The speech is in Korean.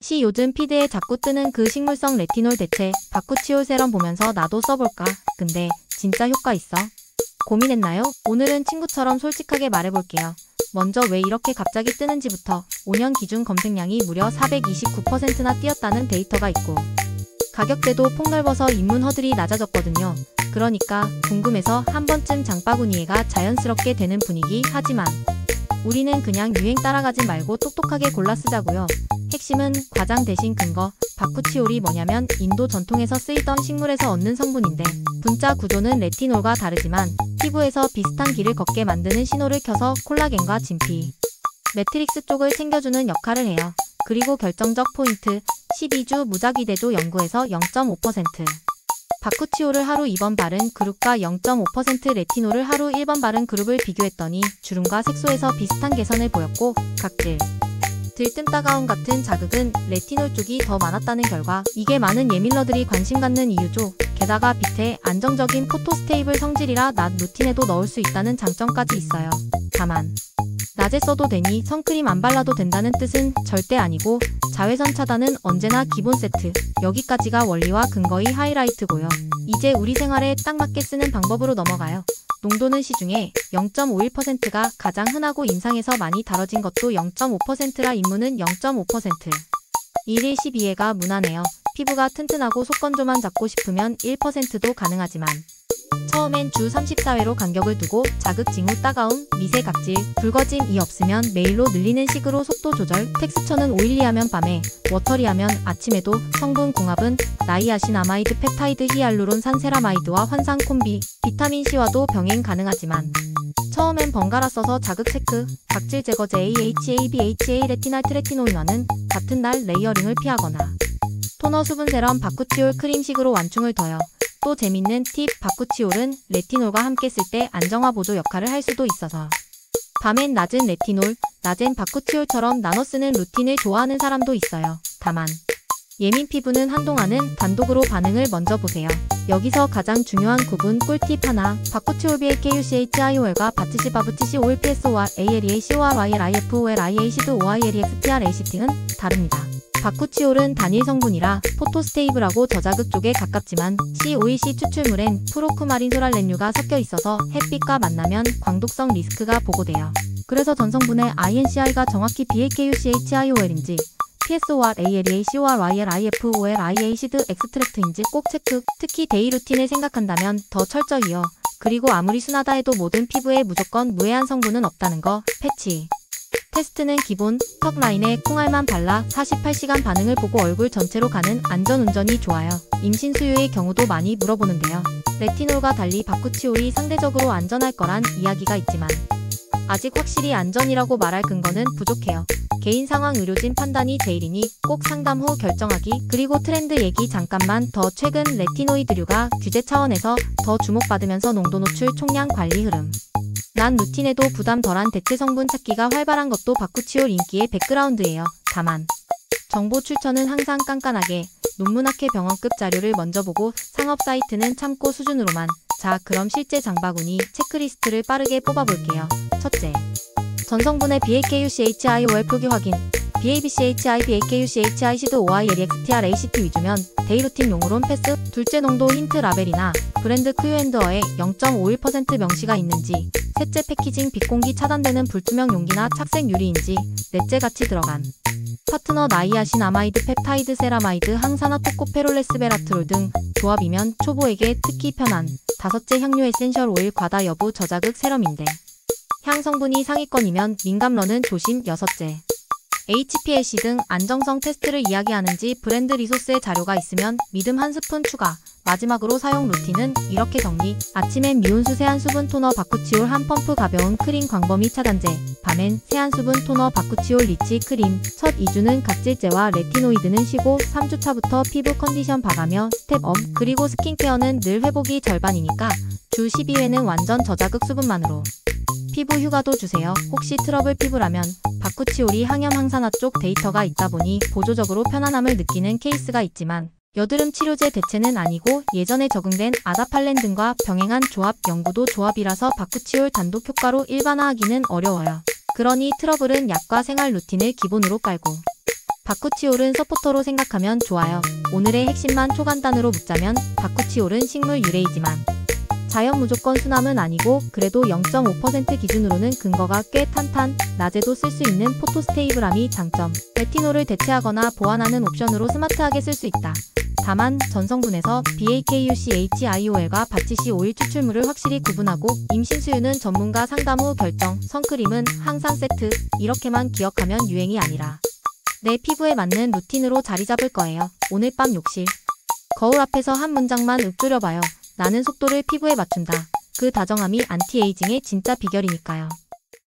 요즘 피드에 자꾸 뜨는 그 식물성 레티놀 대체 바쿠치올 세럼 보면서 나도 써볼까? 근데 진짜 효과 있어? 고민했나요? 오늘은 친구처럼 솔직하게 말해볼게요. 먼저 왜 이렇게 갑자기 뜨는지부터 5년 기준 검색량이 무려 429%나 뛰었다는 데이터가 있고 가격대도 폭넓어서 입문 허들이 낮아졌거든요. 그러니까 궁금해서 한 번쯤 장바구니에가 자연스럽게 되는 분위기. 하지만 우리는 그냥 유행 따라가지 말고 똑똑하게 골라 쓰자고요. 핵심은 과장 대신 근거. 바쿠치올이 뭐냐면 인도 전통에서 쓰이던 식물에서 얻는 성분인데 분자 구조는 레티놀과 다르지만 피부에서 비슷한 길을 걷게 만드는 신호를 켜서 콜라겐과 진피, 매트릭스 쪽을 챙겨주는 역할을 해요. 그리고 결정적 포인트, 12주 무작위대조 연구에서 0.5%. 바쿠치올을 하루 2번 바른 그룹과 0.5% 레티놀을 하루 1번 바른 그룹을 비교했더니 주름과 색소에서 비슷한 개선을 보였고 각질, 들뜸 따가움 같은 자극은 레티놀 쪽이 더 많았다는 결과. 이게 많은 예밀러들이 관심 갖는 이유죠. 게다가 빛에 안정적인 포토스테이블 성질이라 낮 루틴에도 넣을 수 있다는 장점까지 있어요. 다만 낮에 써도 되니 선크림 안 발라도 된다는 뜻은 절대 아니고 자외선 차단은 언제나 기본 세트. 여기까지가 원리와 근거의 하이라이트고요. 이제 우리 생활에 딱 맞게 쓰는 방법으로 넘어가요. 농도는 시중에 0.51%가 가장 흔하고 임상에서 많이 다뤄진 것도 0.5%라 입문은 0.5%. 1일 12회가 무난해요. 피부가 튼튼하고 속건조만 잡고 싶으면 1%도 가능하지만 처음엔 주 34회로 간격을 두고 자극 징후 따가움, 미세 각질, 붉어짐이 없으면 매일로 늘리는 식으로 속도 조절. 텍스처는 오일리하면 밤에, 워터리하면 아침에도. 성분 궁합은 나이아신아마이드 펩타이드 히알루론산 세라마이드와 환상 콤비, 비타민C와도 병행 가능하지만 처음엔 번갈아 써서 자극 체크. 각질 제거제 AHA, BHA 레티날 트레티노인화는 같은 날 레이어링을 피하거나 토너 수분 세럼 바쿠치올 크림식으로 완충을 둬요. 또 재밌는 팁, 바쿠치올은 레티놀과 함께 쓸 때 안정화 보조 역할을 할 수도 있어서 밤엔 낮은 레티놀, 낮엔 바쿠치올처럼 나눠 쓰는 루틴을 좋아하는 사람도 있어요. 다만 예민 피부는 한동안은 단독으로 반응을 먼저 보세요. 여기서 가장 중요한 구분, 꿀팁 하나. 바쿠치올 BAKUCHIOL과 바츠시 바브치시 OL PSOR ALEA COR YLIF OLIA CID OILEX TR ACT는 다릅니다. 바쿠치올은 단일 성분이라 포토스테이블하고 저자극 쪽에 가깝지만 COEC 추출물엔 프로쿠마린소랄렌류가 섞여 있어서 햇빛과 만나면 광독성 리스크가 보고돼요. 그래서 전 성분의 INCI가 정확히 BAKUCHIOL인지 PSOR ALEA COR YLIF OLIA CID 엑스트랙트인지 꼭 체크. 특히 데이 루틴을 생각한다면 더 철저히요. 그리고 아무리 순하다 해도 모든 피부에 무조건 무해한 성분은 없다는 거. 패치 테스트는 기본. 턱 라인에 콩알만 발라 48시간 반응을 보고 얼굴 전체로 가는 안전운전이 좋아요. 임신 수유의 경우도 많이 물어보는데요. 레티놀과 달리 바쿠치올이 상대적으로 안전할 거란 이야기가 있지만 아직 확실히 안전이라고 말할 근거는 부족해요. 개인 상황 의료진 판단이 제일이니 꼭 상담 후 결정하기. 그리고 트렌드 얘기 잠깐만 더. 최근 레티노이드류가 규제 차원에서 더 주목받으면서 농도 노출 총량 관리 흐름, 난 루틴에도 부담 덜한 대체 성분 찾기가 활발한 것도 바쿠치올 인기의 백그라운드예요. 다만 정보 출처는 항상 깐깐하게 논문학회 병원급 자료를 먼저 보고 상업 사이트는 참고 수준으로만. 자, 그럼 실제 장바구니 체크리스트를 빠르게 뽑아볼게요. 첫째, 전성분의 BAKUCHIOL 표기 확인. BABCHI, BAKUCHI, CID, OILEX, TR, ACT 위주면 데이 루틴용으론 패스. 둘째, 농도 힌트 라벨이나 브랜드 Q&A에 0.51% 명시가 있는지. 셋째, 패키징 빛공기 차단되는 불투명 용기나 착색 유리인지. 넷째, 같이 들어간 파트너 나이아신아마이드 펩타이드 세라마이드 항산화 토코페롤레스베라트롤 등 조합이면 초보에게 특히 편한. 다섯째, 향료 에센셜 오일 과다 여부 저자극 세럼인데 향 성분이 상위권이면 민감러는 조심. 여섯째, HPLC 등 안정성 테스트를 이야기하는지 브랜드 리소스의 자료가 있으면 믿음 한 스푼 추가. 마지막으로 사용 루틴은 이렇게 정리. 아침엔 미온수 세안수분 토너 바쿠치올 한 펌프 가벼운 크림 광범위 차단제. 밤엔 세안수분 토너 바쿠치올 리치 크림. 첫 2주는 각질제와 레티노이드는 쉬고 3주차부터 피부 컨디션 봐가며 스텝업. 그리고 스킨케어는 늘 회복이 절반이니까 주 12회는 완전 저자극 수분만으로 피부 휴가도 주세요. 혹시 트러블 피부라면 바쿠치올이 항염 항산화 쪽 데이터가 있다 보니 보조적으로 편안함을 느끼는 케이스가 있지만 여드름 치료제 대체는 아니고 예전에 적응된 아다팔렌 등과 병행한 조합. 연구도 조합이라서 바쿠치올 단독 효과로 일반화하기는 어려워요. 그러니 트러블은 약과 생활 루틴을 기본으로 깔고 바쿠치올은 서포터로 생각하면 좋아요. 오늘의 핵심만 초간단으로 묻자면 바쿠치올은 식물 유래이지만 자연 무조건 수남은 아니고 그래도 0.5% 기준으로는 근거가 꽤 탄탄, 낮에도 쓸 수 있는 포토스테이블함이 장점. 레티놀을 대체하거나 보완하는 옵션으로 스마트하게 쓸 수 있다. 다만 전성분에서 BAKUCHIOL과 바치시 오일 추출물을 확실히 구분하고 임신 수유는 전문가 상담 후 결정, 선크림은 항상 세트, 이렇게만 기억하면 유행이 아니라 내 피부에 맞는 루틴으로 자리 잡을 거예요. 오늘 밤 욕실. 거울 앞에서 한 문장만 읊조려봐요. 나는 속도를 피부에 맞춘다. 그 다정함이 안티에이징의 진짜 비결이니까요.